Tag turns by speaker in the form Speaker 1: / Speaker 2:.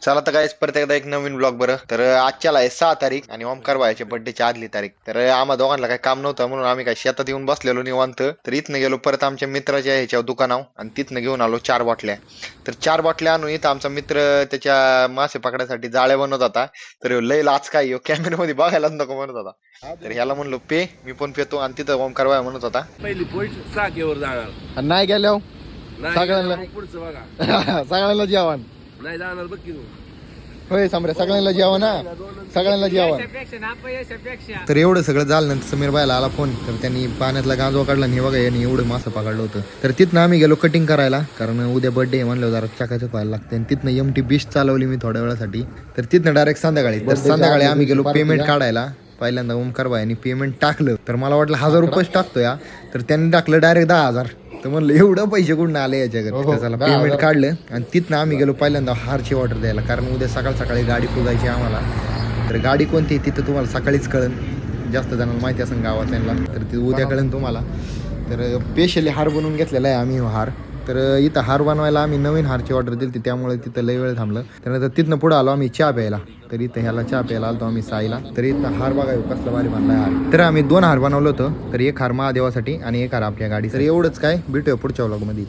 Speaker 1: चला तर काहीच परत एकदा एक नवीन ब्लॉग बरं. तर आजच्याला आहे 6 तारीख आणि ओमकार भाईच्या बर्थडेच्या आदली तारीख. तर आम्हा दोघांना काही काम नव्हतं म्हणून आम्ही काय शेतात येऊन बसलेलो निवांत. तर इथनं गेलो परत आमच्या मित्राच्या ह्याच्या दुकानावर आणि तिथनं घेऊन आलो 4 बाटल्या. तर 4 बाटल्या आणून इथं आमचा मित्र त्याच्या मासे पकडायसाठी जाळ्या बनवत होता. तर ह्यो लय लाच काय कॅमेऱ्यामध्ये बघायलाच नको म्हणत होता. तर ह्याला म्हणलो पे, मी पण पेतो. आणि तिथं ओमकार भाई म्हणत होता
Speaker 2: पहिली पोस्ट साकेवर जाणार
Speaker 3: नाही गेल्या
Speaker 2: नाही
Speaker 3: सगळ्यांना-
Speaker 2: मग पुढचं बघा
Speaker 3: सगळ्यांना जेवण
Speaker 2: नाही जाणार बघ की तू.
Speaker 3: होय सामरे सगळ्यांना जेवण ना सगळ्यांना जेवण. तर एवढं सगळं झालं नंतर समीर बायला आला फोन. तर त्यांनी पाण्यातला गांजवा काढला आणि हे बघा यांनी एवढं मासं पकडलं होतं. तर तिथनं आम्ही गेलो कटिंग करायला, कारण उद्या बर्थडे म्हणलं जरा चाकाचं पाहायला लागतं. आणि तिथनं एमटी बीच चालवली मी थोड्या वेळासाठी. तर तिथनं डायरेक्ट संध्याकाळी. तर संध्याकाळी आम्ही गेलो पेमेंट काढायला. पहिल्यांदा ओमकार भाईनी पेमेंट टाकलं तर मला वाटलं 1000 रुपयेच टाकतो या, तर त्यांनी टाकलं डायरेक्ट 10,000. तर म्हणलं एवढं पैसे कुठून आले याच्याकडे. त्याला पेमेंट काढलं आणि तिथनं आम्ही गेलो पहिल्यांदा हारची ऑर्डर द्यायला, कारण उद्या सकाळ सकाळी गाडी पुजायची आम्हाला. तर गाडी कोणती तिथं तुम्हाला सकाळीच कळन, जास्त जणांना माहिती असेल गावात त्यांना, तर ते उद्या कळन तुम्हाला. तर स्पेशली हार बनवून घेतलेला आहे आम्ही हार. तर इथं हार बनवायला आम्ही नवीन हारची ऑर्डर दिली होती, त्यामुळे तिथं लय वेळ थांबलं. त्यानंतर तिथनं पुढं आलो आम्ही चहा प्यायला. तर इथं ह्याला चहा प्यायला आलो आम्ही साईला. तर इथं हार बघा कसला भारी बनलाय हार. तर आम्ही 2 हार बनवलं होतं. तर एक हार महादेवासाठी आणि एक हार आपल्या गाडी. तर एवढंच काय, भेटूया पुढच्या व्लॉगमध्ये.